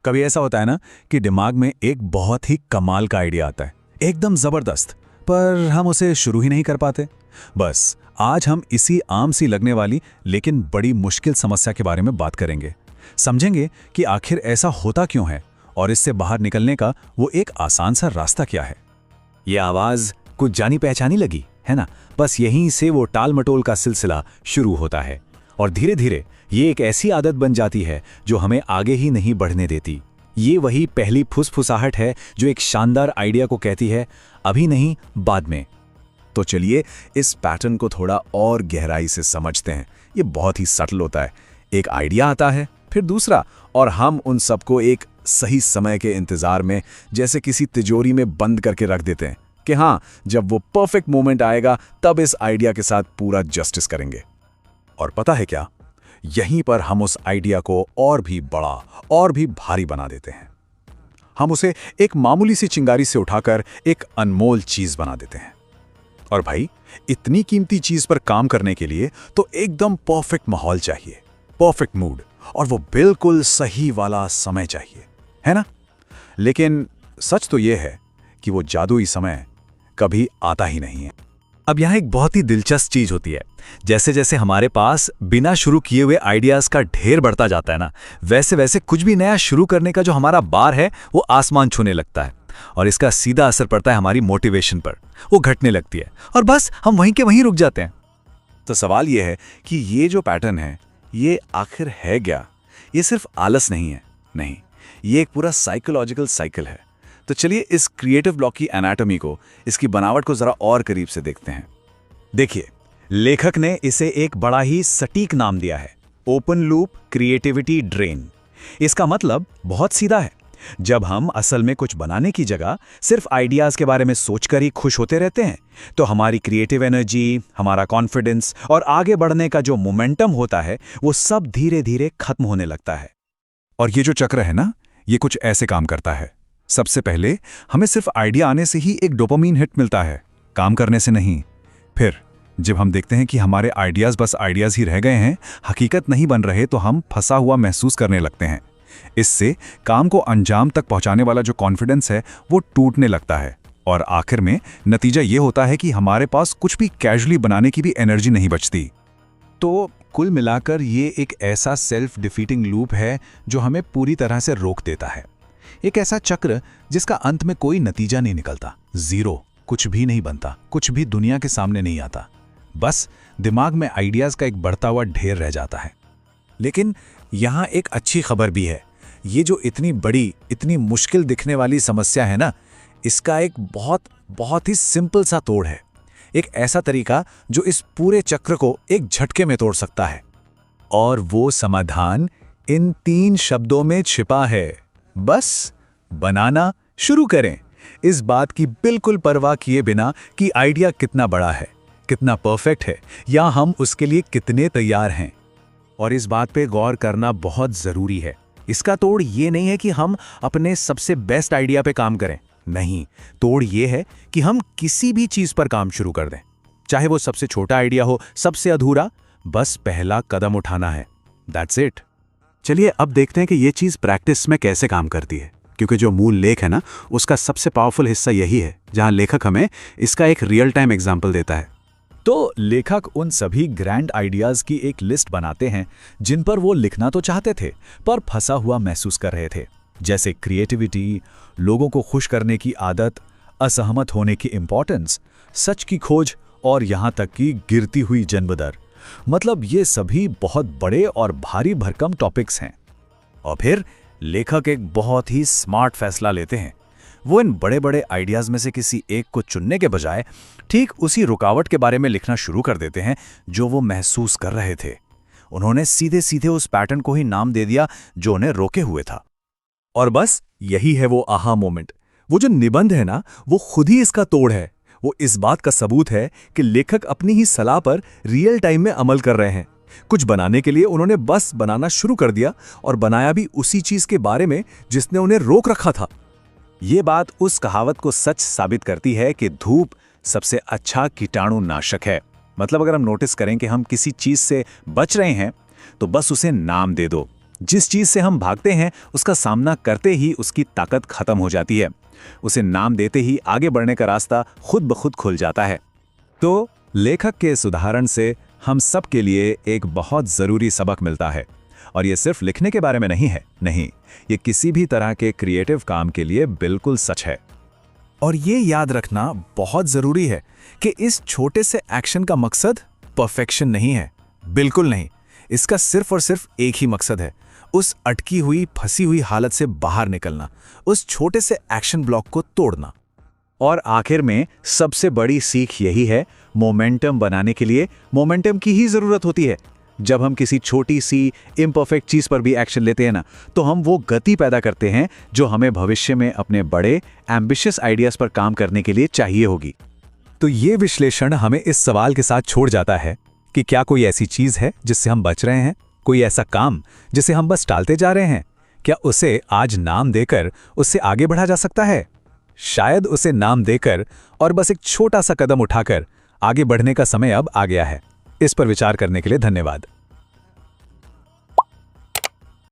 कभी ऐसा होता है ना कि दिमाग में एक बहुत ही कमाल का आइडिया आता है, एकदम जबरदस्त, पर हम उसे शुरू ही नहीं कर पाते। बस आज हम इसी आम सी लगने वाली लेकिन बड़ी मुश्किल समस्या के बारे में बात करेंगे। समझेंगे कि आखिर ऐसा होता क्यों है और इससे बाहर निकलने का वो एक आसान सा रास्ता क्या है। ये आवाज कुछ जानी पहचानी लगी है ना? बस यहीं से वो टाल मटोल का सिलसिला शुरू होता है और धीरे धीरे ये एक ऐसी आदत बन जाती है जो हमें आगे ही नहीं बढ़ने देती। ये वही पहली फुसफुसाहट है जो एक शानदार आइडिया को कहती है, अभी नहीं, बाद में। तो चलिए इस पैटर्न को थोड़ा और गहराई से समझते हैं। ये बहुत ही सटल होता है। एक आइडिया आता है, फिर दूसरा, और हम उन सबको एक सही समय के इंतजार में जैसे किसी तिजोरी में बंद करके रख देते हैं कि हाँ, जब वो परफेक्ट मोमेंट आएगा तब इस आइडिया के साथ पूरा जस्टिस करेंगे। और पता है क्या, यहीं पर हम उस आइडिया को और भी बड़ा और भी भारी बना देते हैं। हम उसे एक मामूली सी चिंगारी से उठाकर एक अनमोल चीज बना देते हैं। और भाई, इतनी कीमती चीज पर काम करने के लिए तो एकदम परफेक्ट माहौल चाहिए, परफेक्ट मूड, और वो बिल्कुल सही वाला समय चाहिए, है ना? लेकिन सच तो यह है कि वो जादुई समय कभी आता ही नहीं है। अब यहाँ एक बहुत ही दिलचस्प चीज होती है। जैसे जैसे हमारे पास बिना शुरू किए हुए आइडियाज का ढेर बढ़ता जाता है ना, वैसे वैसे कुछ भी नया शुरू करने का जो हमारा बार है वो आसमान छूने लगता है और इसका सीधा असर पड़ता है हमारी मोटिवेशन पर। वो घटने लगती है और बस हम वहीं के वहीं रुक जाते हैं। तो सवाल यह है कि ये जो पैटर्न है ये आखिर है क्या? ये सिर्फ आलस नहीं है, नहीं, ये एक पूरा साइकोलॉजिकल साइकिल है। तो चलिए इस क्रिएटिव ब्लॉक की एनाटॉमी को, इसकी बनावट को जरा और करीब से देखते हैं। देखिए, लेखक ने इसे एक बड़ा ही सटीक नाम दिया है, ओपन लूप क्रिएटिविटी ड्रेन। इसका मतलब बहुत सीधा है। जब हम असल में कुछ बनाने की जगह सिर्फ आइडियाज के बारे में सोचकर ही खुश होते रहते हैं तो हमारी क्रिएटिव एनर्जी, हमारा कॉन्फिडेंस और आगे बढ़ने का जो मोमेंटम होता है वो सब धीरे धीरे खत्म होने लगता है। और ये जो चक्र है ना, ये कुछ ऐसे काम करता है। सबसे पहले हमें सिर्फ आइडिया आने से ही एक डोपामीन हिट मिलता है, काम करने से नहीं। फिर जब हम देखते हैं कि हमारे आइडियाज बस आइडियाज ही रह गए हैं, हकीकत नहीं बन रहे, तो हम फंसा हुआ महसूस करने लगते हैं। इससे काम को अंजाम तक पहुंचाने वाला जो कॉन्फिडेंस है वो टूटने लगता है और आखिर में नतीजा ये होता है कि हमारे पास कुछ भी कैजुअली बनाने की भी एनर्जी नहीं बचती। तो कुल मिलाकर ये एक ऐसा सेल्फ डिफीटिंग लूप है जो हमें पूरी तरह से रोक देता है। एक ऐसा चक्र जिसका अंत में कोई नतीजा नहीं निकलता, जीरो, कुछ भी नहीं बनता, कुछ भी दुनिया के सामने नहीं आता, बस दिमाग में आइडियाज का एक बढ़ता हुआ ढेर रह जाता है। लेकिन यहाँ एक अच्छी खबर भी है। ये जो इतनी बड़ी, इतनी मुश्किल दिखने वाली समस्या है ना, इसका एक बहुत ही सिंपल सा तोड़ है। एक ऐसा तरीका जो इस पूरे चक्र को एक झटके में तोड़ सकता है। और वो समाधान इन 3 शब्दों में छिपा है, बस बनाना शुरू करें। इस बात की बिल्कुल परवाह किए बिना कि आइडिया कितना बड़ा है, कितना परफेक्ट है, या हम उसके लिए कितने तैयार हैं। और इस बात पे गौर करना बहुत जरूरी है। इसका तोड़ ये नहीं है कि हम अपने सबसे बेस्ट आइडिया पे काम करें, नहीं, तोड़ ये है कि हम किसी भी चीज पर काम शुरू कर दें, चाहे वो सबसे छोटा आइडिया हो, सबसे अधूरा, बस पहला कदम उठाना है। That's it. चलिए अब देखते हैं कि ये चीज प्रैक्टिस में कैसे काम करती है, क्योंकि जो मूल लेख है ना, उसका सबसे पावरफुल हिस्सा यही है जहां लेखक हमें इसका एक रियल टाइम एग्जाम्पल देता है। तो लेखक उन सभी ग्रैंड आइडियाज की एक लिस्ट बनाते हैं जिन पर वो लिखना तो चाहते थे पर फंसा हुआ महसूस कर रहे थे, जैसे क्रिएटिविटी, लोगों को खुश करने की आदत, असहमत होने की इंपॉर्टेंस, सच की खोज और यहां तक कि गिरती हुई जन्म दर। मतलब ये सभी बहुत बड़े और भारी भरकम टॉपिक्स हैं। और फिर लेखक एक बहुत ही स्मार्ट फैसला लेते हैं। वो इन बड़े बड़े आइडियाज में से किसी एक को चुनने के बजाय ठीक उसी रुकावट के बारे में लिखना शुरू कर देते हैं जो वो महसूस कर रहे थे। उन्होंने सीधे सीधे उस पैटर्न को ही नाम दे दिया जो उन्हें रोके हुए था। और बस यही है वो आहा मोमेंट। वो जो निबंध है ना, वो खुद ही इसका तोड़ है। वो इस बात का सबूत है कि लेखक अपनी ही सलाह पर रियल टाइम में अमल कर रहे हैं। कुछ बनाने के लिए उन्होंने बस बनाना शुरू कर दिया और बनाया भी उसी चीज के बारे में जिसने उन्हें रोक रखा था। ये बात उस कहावत को सच साबित करती है कि धूप सबसे अच्छा कीटाणुनाशक है। मतलब अगर हम नोटिस करें कि हम किसी चीज से बच रहे हैं तो बस उसे नाम दे दो, जिस चीज से हम भागते हैं उसका सामना करते ही उसकी ताकत खत्म हो जाती है। उसे नाम देते ही आगे बढ़ने का रास्ता खुद ब खुद खुल जाता है। तो लेखक के इस उदाहरण से हम सब के लिए एक बहुत ज़रूरी सबक मिलता है, और ये सिर्फ लिखने के बारे में नहीं है, नहीं, ये किसी भी तरह के क्रिएटिव काम के लिए बिल्कुल सच है। और ये याद रखना बहुत ज़रूरी है कि इस छोटे से एक्शन का मकसद परफेक्शन नहीं है, बिल्कुल नहीं। इसका सिर्फ और सिर्फ एक ही मकसद है, उस अटकी हुई फंसी हुई हालत से बाहर निकलना, उस छोटे से एक्शन ब्लॉक को तोड़ना। और आखिर में सबसे बड़ी सीख यही है, मोमेंटम बनाने के लिए मोमेंटम की ही ज़रूरत होती है। जब हम किसी छोटी सी इम्परफेक्ट चीज़ पर भी एक्शन लेते हैं ना, तो हम वो गति पैदा करते हैं जो हमें भविष्य में अपने बड़े एम्बिशियस आइडियाज़ पर काम करने के लिए चाहिए होगी। तो ये विश्लेषण हमें इस सवाल के साथ छोड़ जाता है कि क्या कोई ऐसी चीज़ है जिससे हम बच रहे हैं, कोई ऐसा काम जिसे हम बस टालते जा रहे हैं? क्या उसे आज नाम देकर उससे आगे बढ़ा जा सकता है? शायद उसे नाम देकर और बस एक छोटा सा कदम उठाकर आगे बढ़ने का समय अब आ गया है। इस पर विचार करने के लिए धन्यवाद।